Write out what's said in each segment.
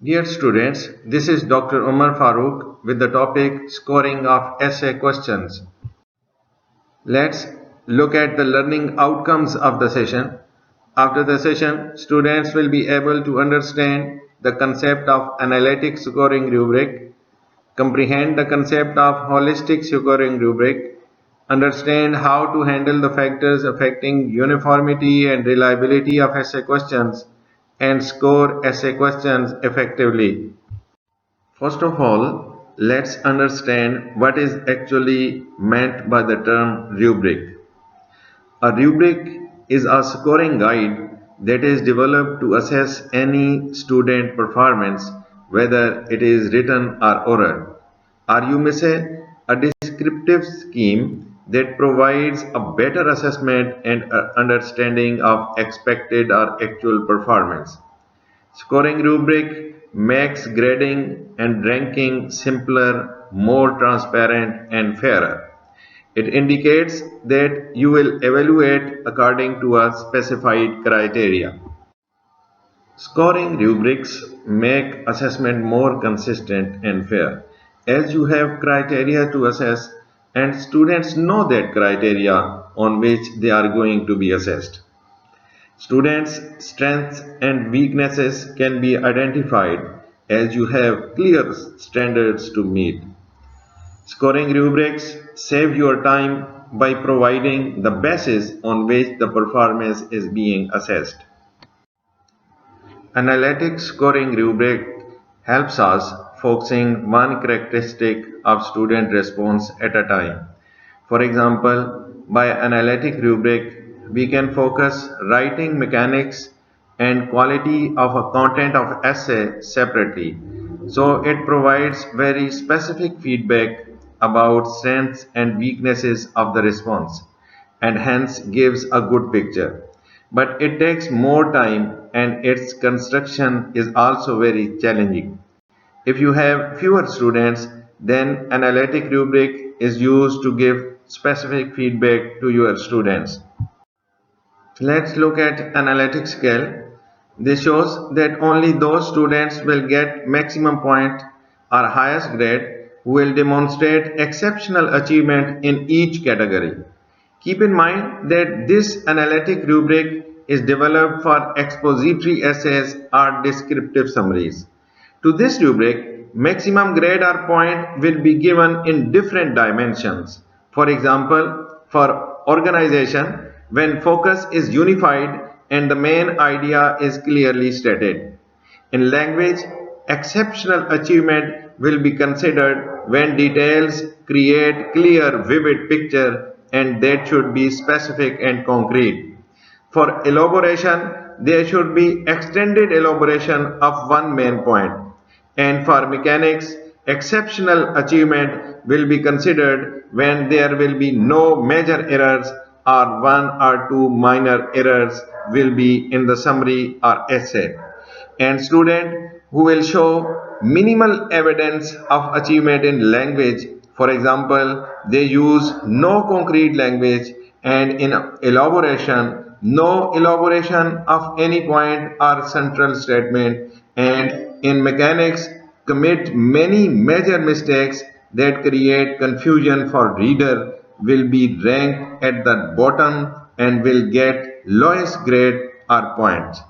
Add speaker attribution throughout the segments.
Speaker 1: Dear students, this is Dr. Umar Farooq with the topic Scoring of Essay Questions. Let's look at the learning outcomes of the session. After the session, students will be able to understand the concept of analytic scoring rubric, comprehend the concept of holistic scoring rubric, understand how to handle the factors affecting uniformity and reliability of essay questions, and score essay questions effectively. First of all, let's understand what is actually meant by the term rubric. A rubric is a scoring guide that is developed to assess any student performance, whether it is written or oral. Or you may say a descriptive scheme that provides a better assessment and understanding of expected or actual performance. Scoring rubric makes grading and ranking simpler, more transparent, and fairer. It indicates that you will evaluate according to a specified criteria. Scoring rubrics make assessment more consistent and fair, as you have criteria to assess and students know that criteria on which they are going to be assessed. Students' strengths and weaknesses can be identified as you have clear standards to meet. Scoring rubrics save your time by providing the basis on which the performance is being assessed. Analytic scoring rubric helps us focusing one characteristic of student response at a time. For example, by analytic rubric, we can focus writing mechanics and quality of a content of essay separately. So it provides very specific feedback about strengths and weaknesses of the response and hence gives a good picture. But it takes more time and its construction is also very challenging. If you have fewer students, then analytic rubric is used to give specific feedback to your students. Let's look at analytic scale. This shows that only those students will get maximum point or highest grade who will demonstrate exceptional achievement in each category. Keep in mind that this analytic rubric is developed for expository essays or descriptive summaries. To this rubric, maximum grade or point will be given in different dimensions. For example, for organization, when focus is unified and the main idea is clearly stated. In language, exceptional achievement will be considered when details create clear, vivid picture and that should be specific and concrete. For elaboration, there should be extended elaboration of one main point. And for mechanics, exceptional achievement will be considered when there will be no major errors or one or two minor errors will be in the summary or essay. And student who will show minimal evidence of achievement in language, for example, they use no concrete language and in elaboration, no elaboration of any point or central statement and in mechanics commit many major mistakes that create confusion for reader will be ranked at the bottom and will get lowest grade or points.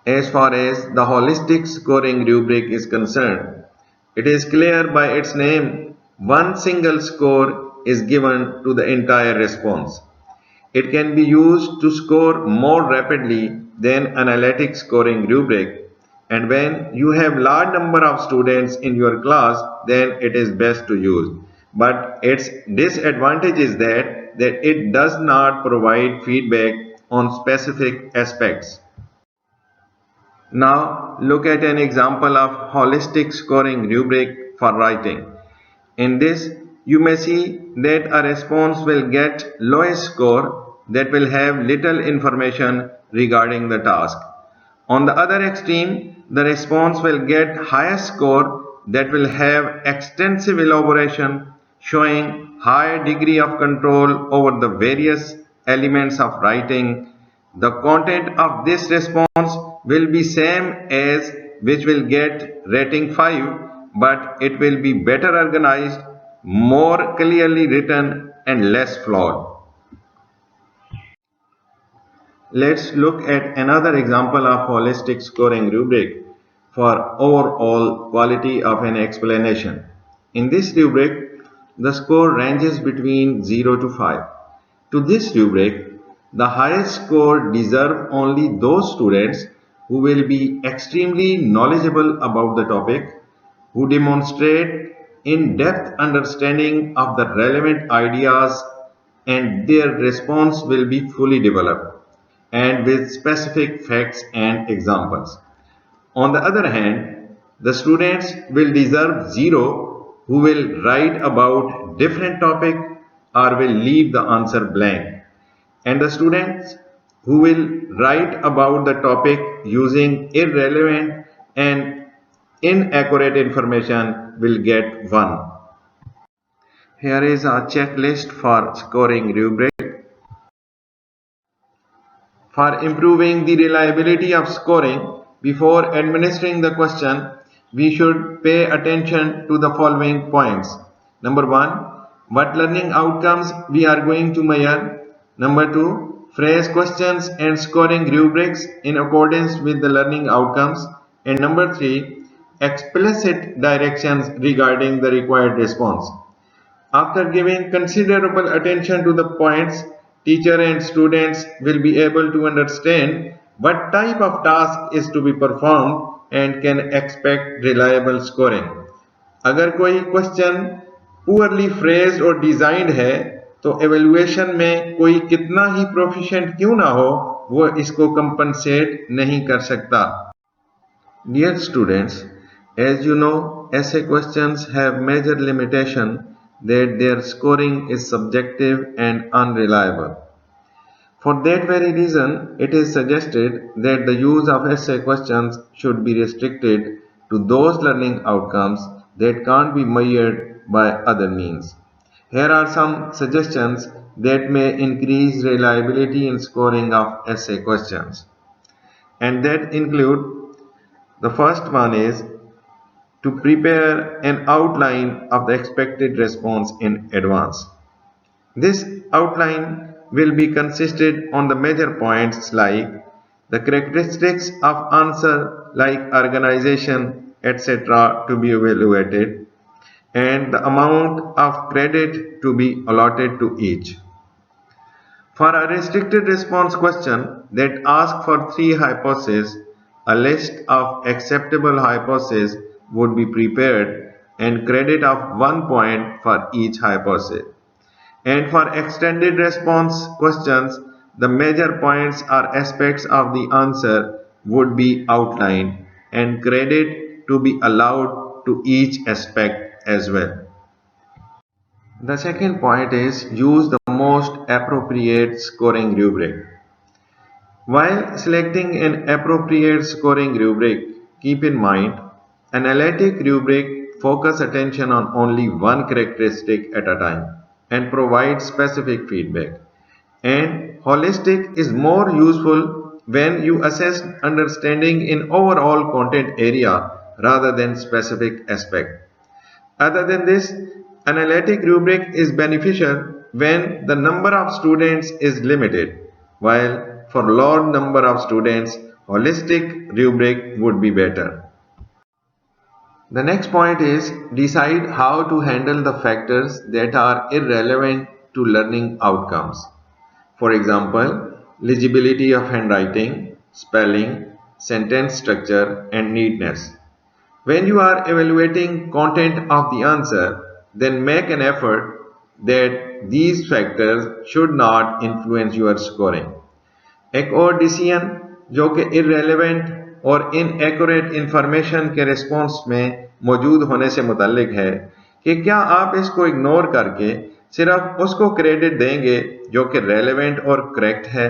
Speaker 1: As far as the holistic scoring rubric is concerned, it is clear by its name one single score is given to the entire response. It can be used to score more rapidly than analytic scoring rubric and when you have large number of students in your class then it is best to use. But its disadvantage is that it does not provide feedback on specific aspects. Now look at an example of holistic scoring rubric for writing. In this, you may see that a response will get lowest score that will have little information regarding the task. On the other extreme, the response will get highest score that will have extensive elaboration showing high degree of control over the various elements of writing, the content of this response will be same as which will get rating 5, but it will be better organized, more clearly written and less flawed. Let's look at another example of holistic scoring rubric for overall quality of an explanation. In this rubric, the score ranges between 0 to 5. To this rubric, the highest score deserve only those students who will be extremely knowledgeable about the topic, who demonstrate in-depth understanding of the relevant ideas, and their response will be fully developed and with specific facts and examples. On the other hand, the students will deserve 0 who will write about different topic or will leave the answer blank, and the students who will write about the topic using irrelevant and inaccurate information will get 1. Here is a checklist for scoring rubric. For improving the reliability of scoring, before administering the question, we should pay attention to the following points. Number 1, what learning outcomes we are going to measure. Number 2, phrase questions and scoring rubrics in accordance with the learning outcomes. And number 3, explicit directions regarding the required response. After giving considerable attention to the points, teacher and students will be able to understand what type of task is to be performed and can expect reliable scoring. अगर कोई question poorly phrased और designed है तो evaluation में कोई कितना ही proficient क्यों ना हो वो इसको कंपनसेट नहीं कर सकता. Dear students, as you know, essay questions have major limitation that their scoring is subjective and unreliable. For that very reason, it is suggested that the use of essay questions should be restricted to those learning outcomes that can't be measured by other means. Here are some suggestions that may increase reliability in scoring of essay questions. And that include, the first one is to prepare an outline of the expected response in advance. This outline will be consisted on the major points like the characteristics of answer like organization etc. to be evaluated and the amount of credit to be allotted to each. For a restricted response question that asks for 3 hypotheses, a list of acceptable hypotheses would be prepared and credit of 1 point for each hypothesis. And for extended response questions, the major points or aspects of the answer would be outlined and credit to be allowed to each aspect as well. The second point is use the most appropriate scoring rubric. While selecting an appropriate scoring rubric, keep in mind analytic rubric focus attention on only one characteristic at a time and provide specific feedback. And holistic is more useful when you assess understanding in overall content area rather than specific aspect. Other than this, analytic rubric is beneficial when the number of students is limited, while for large number of students, holistic rubric would be better. The next point is decide how to handle the factors that are irrelevant to learning outcomes. For example, legibility of handwriting, spelling, sentence structure, and neatness. When you are evaluating content of the answer, then make an effort that these factors should not influence your scoring. एक और decision जो कि irrelevant और inaccurate information के response में मौजूद होने से मुतल्लिक है कि क्या आप इसको इग्नोर करके सिर्फ उसको क्रेडिट देंगे जो कि रेलेवेंट और करेक्ट है.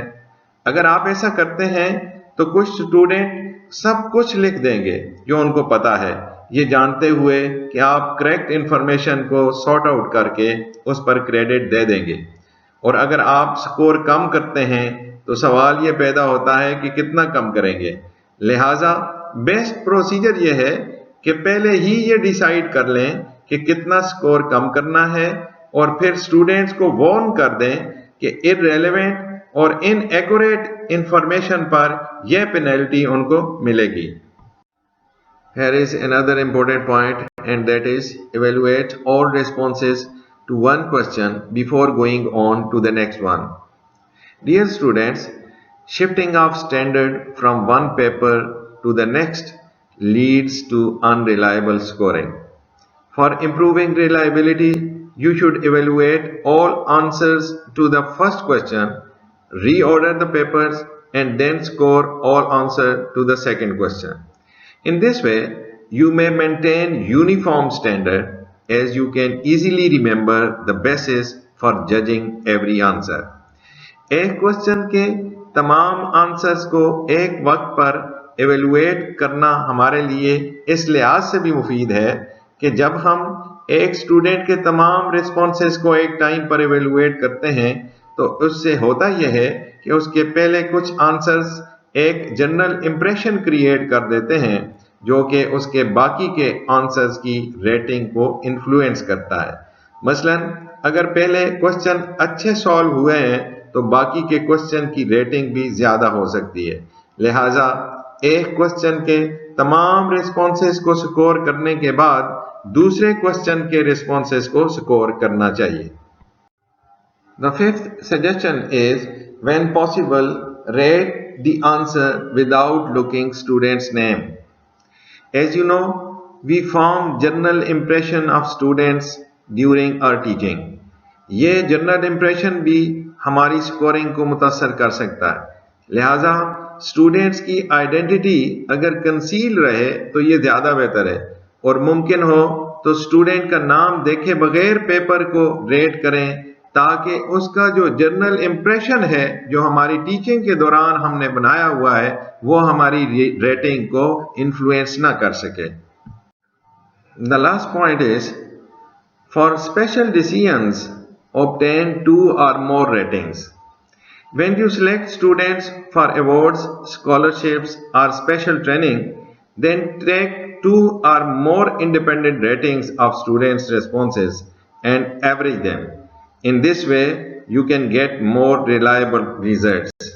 Speaker 1: अगर आप ऐसा करते हैं तो कुछ स्टूडेंट सब कुछ लिख देंगे जो उनको पता है, ये जानते हुए कि आप करेक्ट इंफॉर्मेशन को सॉर्ट आउट करके उस पर क्रेडिट दे देंगे. और अगर आप स्कोर कम करते हैं तो सवाल ये पैदा होता है कि कितना कम करेंगे। लिहाजा बेस्ट प्रोसीजर ये है कि पहले ही ये डिसाइड कर लें कि कितना स्कोर कम करना है और फिर स्टूडेंट्स को वार्न कर दें कि इररेलेवेंट और इनएक्यूरेट इंफॉर्मेशन पर यह पेनल्टी उनको मिलेगी। Here is another important point, and that is evaluate all responses to one question before going on to the next one. Dear students, shifting of standard from one paper to the next leads to unreliable scoring. For improving reliability, you should evaluate all answers to the first question, reorder the papers, and then score all answers to the second question. In this way, you may maintain uniform standard as you can easily remember the basis for judging every answer. एक question के तमाम answers को एक वक्त पर evaluate करना हमारे लिए इस लिहाज से भी मुफीद है कि जब हम एक स्टूडेंट के तमाम रिस्पॉन्सेस को एक टाइम पर एवेलुएट करते हैं तो उससे होता यह है कि उसके पहले कुछ आंसर्स एक जनरल इंप्रेशन क्रिएट कर देते हैं जो कि उसके बाकी के आंसर्स की रेटिंग को इन्फ्लुएंस करता है। मसलन अगर पहले क्वेश्चन अच्छे सॉल्व हुए हैं तो बाकी के क्वेश्चन की रेटिंग भी ज्यादा हो सकती है। लिहाजा एक क्वेश्चन के तमाम रिस्पॉन्सेस को स्कोर करने के बाद दूसरे क्वेश्चन के रिस्पॉन्सेस को स्कोर करना चाहिए। The fifth suggestion is, when possible, rate the answer without looking student's name. As you know, we form general impression of students during our teaching. ये जनरल इम्प्रेशन भी हमारी स्कोरिंग को मुतासर कर सकता है। लिहाजा स्टूडेंट्स की आइडेंटिटी अगर कंसील रहे तो ये ज़्यादा बेहतर है और मुमकिन हो तो स्टूडेंट का नाम देखे बगैर पेपर को रेट करें ताकि उसका जो जनरल इम्प्रेशन है जो हमारी टीचिंग के दौरान हमने बनाया हुआ है वो हमारी रेटिंग को इन्फ्लुएंस ना कर सके। The last point is, for special decisions obtain 2 or more ratings. When you select students for awards, scholarships or special training, then take 2 or more independent ratings of students' responses and average them. In this way, you can get more reliable results.